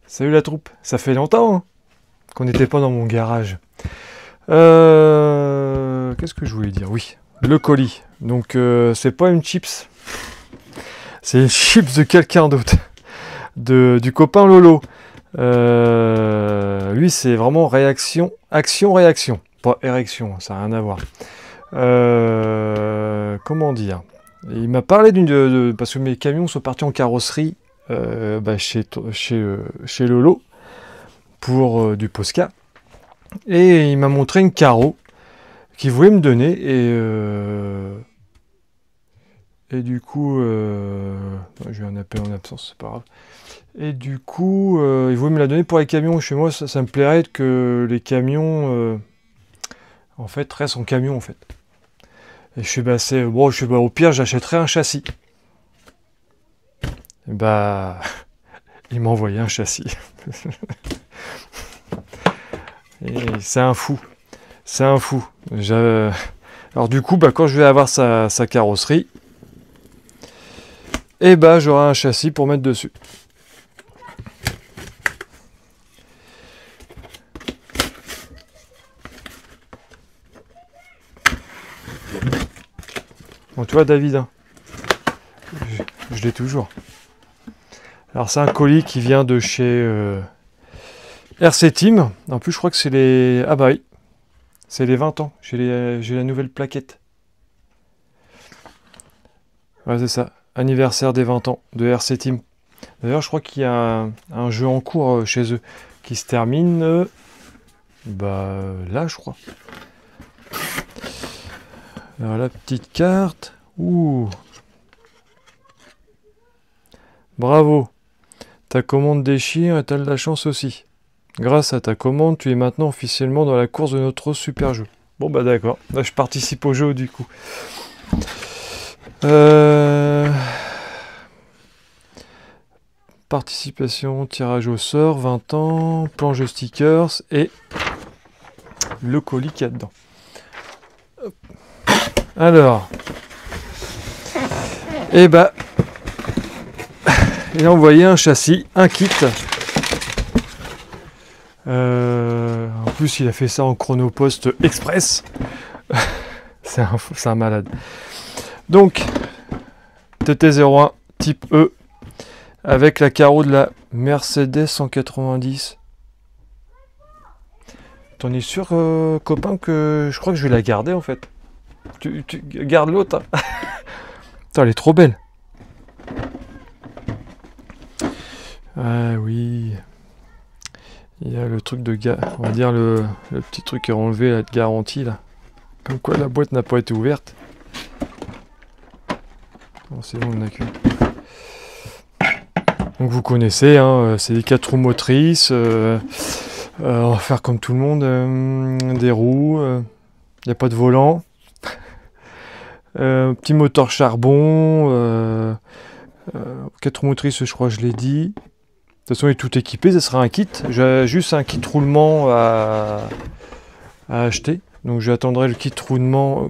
Salut la troupe, ça fait longtemps hein, qu'on n'était pas dans mon garage. Qu'est-ce que je voulais dire? Oui, le colis. Donc c'est pas une chips, c'est une chips de quelqu'un d'autre, du copain Lolo. Lui c'est vraiment réaction, action-réaction, pas érection, ça n'a rien à voir. Comment dire? Il m'a parlé parce que mes camions sont partis en carrosserie. Chez Lolo pour du Posca et il m'a montré une carreau qu'il voulait me donner et du coup j'ai un appel en absence, c'est pas grave, et du coup il voulait me la donner pour les camions. Chez moi ça me plairait que les camions en fait restent en camion en fait, et je suis au pire j'achèterai un châssis. Et il m'a envoyé un châssis. Et c'est un fou. C'est un fou. Alors du coup, quand je vais avoir sa carrosserie, j'aurai un châssis pour mettre dessus. Bon, tu vois David, hein, je l'ai toujours. Alors c'est un colis qui vient de chez RC Team. En plus je crois que c'est les... Ah bah oui, c'est les 20 ans. J'ai la nouvelle plaquette. Ouais c'est ça, anniversaire des 20 ans de RC Team. D'ailleurs je crois qu'il y a un jeu en cours chez eux qui se termine là je crois. Alors la petite carte. Ouh. Bravo. Ta commande déchire et t'as de la chance aussi. Grâce à ta commande, tu es maintenant officiellement dans la course de notre super jeu. Bon d'accord, là je participe au jeu du coup. Participation, tirage au sort, 20 ans, planche de stickers et le colis qu'il y a dedans. Hop. Alors, il a envoyé un châssis, un kit. En plus, il a fait ça en chronopost express. C'est un malade. Donc, TT01 type E avec la carreau de la Mercedes 190. T'en es sûr, copain, que je crois que je vais la garder en fait. Tu gardes l'autre. Hein. Putain, elle est trop belle. Ah oui. Il y a le truc de on va dire le petit truc qui est enlevé là, de garantie là. Comme quoi la boîte n'a pas été ouverte. Bon, c'est bon, on a que. Donc vous connaissez, hein, c'est des 4 roues motrices. On va faire comme tout le monde, des roues. Il n'y a pas de volant. Petit moteur charbon. 4 roues motrices, je crois que je l'ai dit. De toute façon, il est tout équipé, ça sera un kit. J'ai juste un kit roulement à acheter. Donc j'attendrai le kit roulement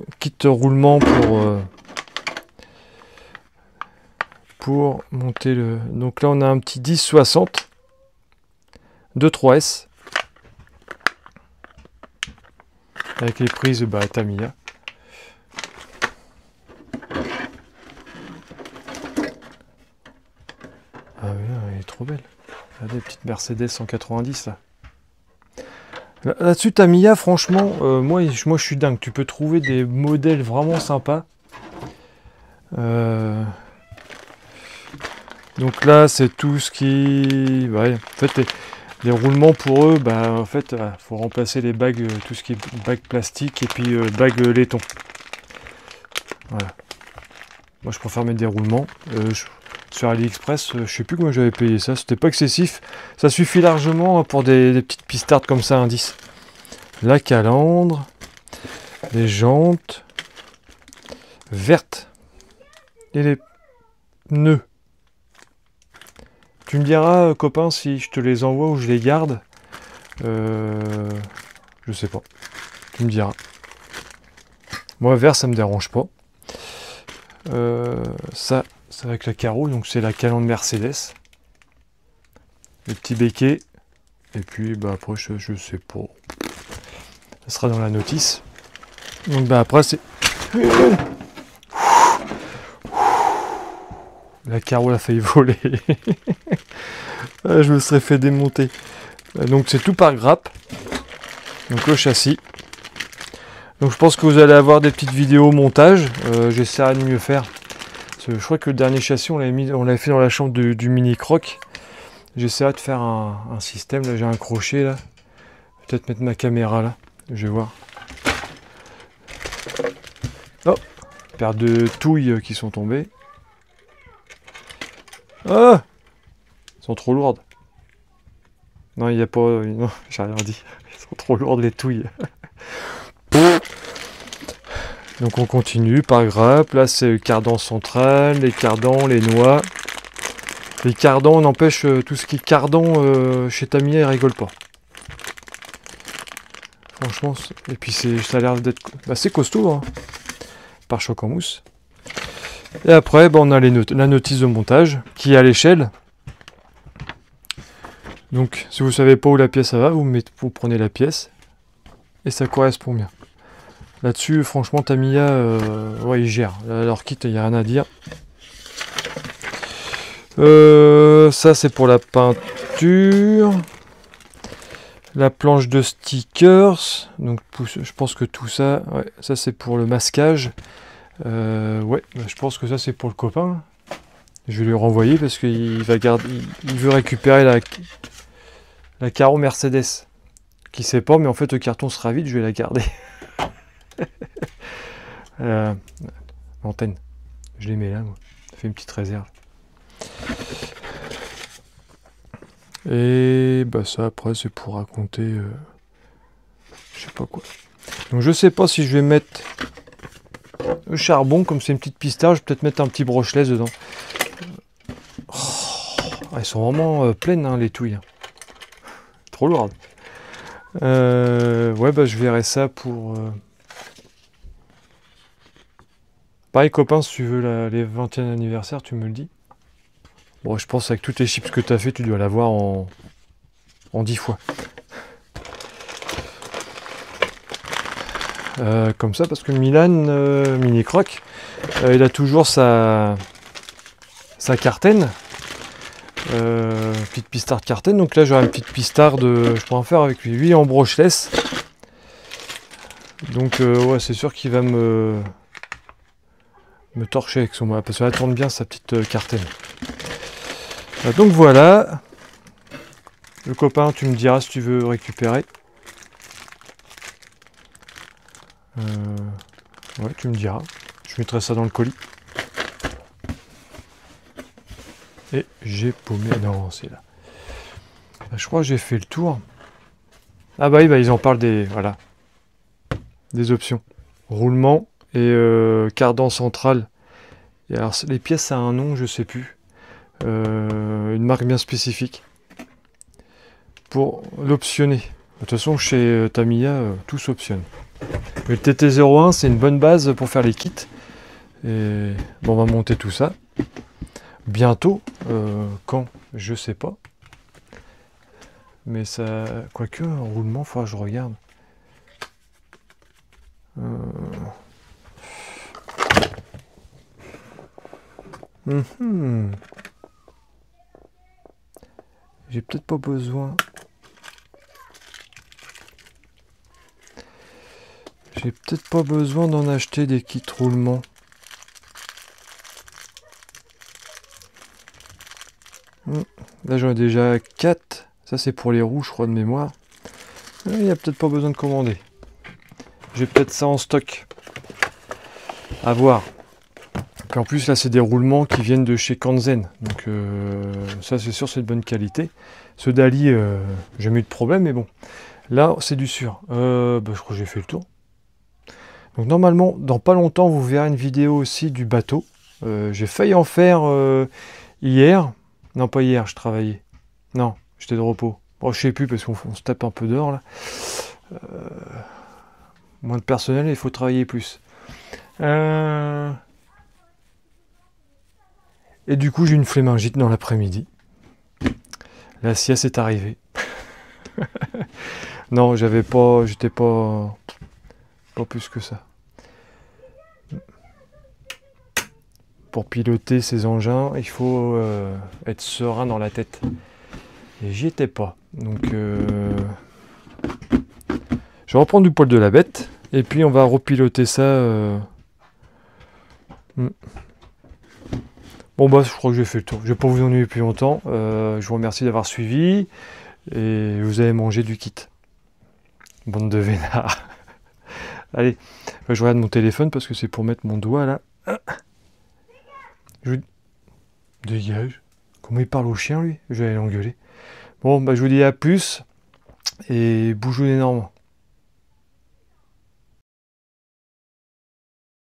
pour monter le... Donc là, on a un petit 1060 de 3S. Avec les prises Tamiya. Ah oui, elle est trop belle. Regardez, petite Mercedes 190 là. Là-dessus, Tamiya, franchement, moi je suis dingue. Tu peux trouver des modèles vraiment sympas. Donc là, c'est tout ce qui... Ouais, en fait, les roulements pour eux, en fait, faut remplacer les bagues, tout ce qui est bagues plastique et puis bagues laiton. Voilà. Moi, je préfère mettre des roulements. Sur AliExpress, je sais plus comment j'avais payé ça, c'était pas excessif. Ça suffit largement pour des petites pistardes comme ça, indice. La calandre, les jantes vertes et les pneus. Tu me diras, copain, si je te les envoie ou je les garde. Je sais pas. Tu me diras. Moi, vert, ça me dérange pas. Ça, c'est avec la carreau, donc c'est la calandre Mercedes. Le petit béquet. Et puis bah, après, je sais pas. Ça sera dans la notice. Donc bah, après, c'est... La carreau a failli voler. Je me serais fait démonter. Donc c'est tout par grappe. Donc le châssis. Donc je pense que vous allez avoir des petites vidéos montage. J'essaierai de mieux faire. Je crois que le dernier châssis, on l'avait fait dans la chambre du mini croc. J'essaierai de faire un système. Là, j'ai un crochet là. Peut-être mettre ma caméra là. Je vais voir. Oh, paire de touilles qui sont tombées. Ah, elles sont trop lourdes. Non, il n'y a pas... Non, j'ai rien dit. Elles sont trop lourdes les touilles. Donc on continue par grappe. Là, c'est le cardan central, les cardans, les noix. Les cardans, on empêche tout ce qui est cardan chez Tamiya, ils rigolent pas. Franchement, et puis ça a l'air d'être assez costaud, hein. Par choc en mousse. Et après, on a la notice de montage qui est à l'échelle. Donc, si vous ne savez pas où la pièce va, vous prenez la pièce et ça correspond bien. Là-dessus, franchement, Tamiya, ouais, il gère. Leur kit, il n'y a rien à dire. Ça, c'est pour la peinture. La planche de stickers. Donc, je pense que tout ça, ouais, ça c'est pour le masquage. Ouais, je pense que ça c'est pour le copain. Je vais lui renvoyer parce qu'il va garder, il veut récupérer la carreau Mercedes. Qui sait pas, mais en fait le carton sera vide, je vais la garder. L'antenne, je les mets là, moi. Ça fait une petite réserve. Et bah ça après c'est pour raconter, je sais pas quoi. Donc je sais pas si je vais mettre le charbon, comme c'est une petite pistard, je vais peut-être mettre un petit brocheless dedans. Oh, elles sont vraiment pleines, hein, les touilles. Trop lourdes. Ouais, bah je verrai ça pour... Pareil, copain, si tu veux les 20e anniversaire, tu me le dis. Bon, je pense avec toutes les chips que tu as fait, tu dois l'avoir en 10 fois. Comme ça, parce que Milan, Mini Croc, il a toujours sa cartaine. Petite pistard de cartaine. Donc là, j'aurai une petite pistard je pourrais en faire avec lui en brocheless. Donc, ouais, c'est sûr qu'il va me torcher avec son... Parce qu'elle tourne bien sa petite cartaine. Donc voilà. Le copain, tu me diras si tu veux récupérer. Ouais, tu me diras. Je mettrai ça dans le colis. Et j'ai paumé. Non, c'est là. Je crois que j'ai fait le tour. Ah bah oui, bah, ils en parlent des... Voilà. Des options. Roulement et cardan central. Et alors, les pièces, ça a un nom, je sais plus. Une marque bien spécifique. Pour l'optionner. De toute façon, chez Tamiya, tout s'optionne. Le TT01, c'est une bonne base pour faire les kits. Et bon, on va monter tout ça. Bientôt, quand, je sais pas. Mais ça, quoique, un roulement, il faudra que je regarde. J'ai peut-être pas besoin. J'ai peut-être pas besoin d'en acheter des kits roulement. Là j'en ai déjà 4. Ça c'est pour les roues, je crois, de mémoire. Il n'y a peut-être pas besoin de commander. J'ai peut-être ça en stock. À voir. En plus là c'est des roulements qui viennent de chez Kanzen. Donc ça c'est sûr, c'est de bonne qualité. Ceux d'Ali, j'ai jamais eu de problème, mais bon. Là c'est du sûr. Je crois que j'ai fait le tour. Donc normalement, dans pas longtemps, vous verrez une vidéo aussi du bateau. J'ai failli en faire hier. Non, pas hier, je travaillais. Non, j'étais de repos. Bon, je sais plus parce qu'on se tape un peu dehors là. Moins de personnel, il faut travailler plus. Et du coup, j'ai une flémingite dans l'après-midi. La sieste est arrivée. Non, j'étais pas plus que ça. Pour piloter ces engins, il faut être serein dans la tête. Et j'y étais pas. Donc, je vais reprendre du poil de la bête. Et puis, on va repiloter ça. Bon, bah, je crois que j'ai fait le tour. Je vais pas vous ennuyer plus longtemps. Je vous remercie d'avoir suivi. Et vous avez mangé du kit. Bande de vénards. Allez, je regarde mon téléphone parce que c'est pour mettre mon doigt là. Dégage. Comment il parle au chien lui? Je vais aller l'engueuler. Bon, bah je vous dis à plus. Et bougez énormément.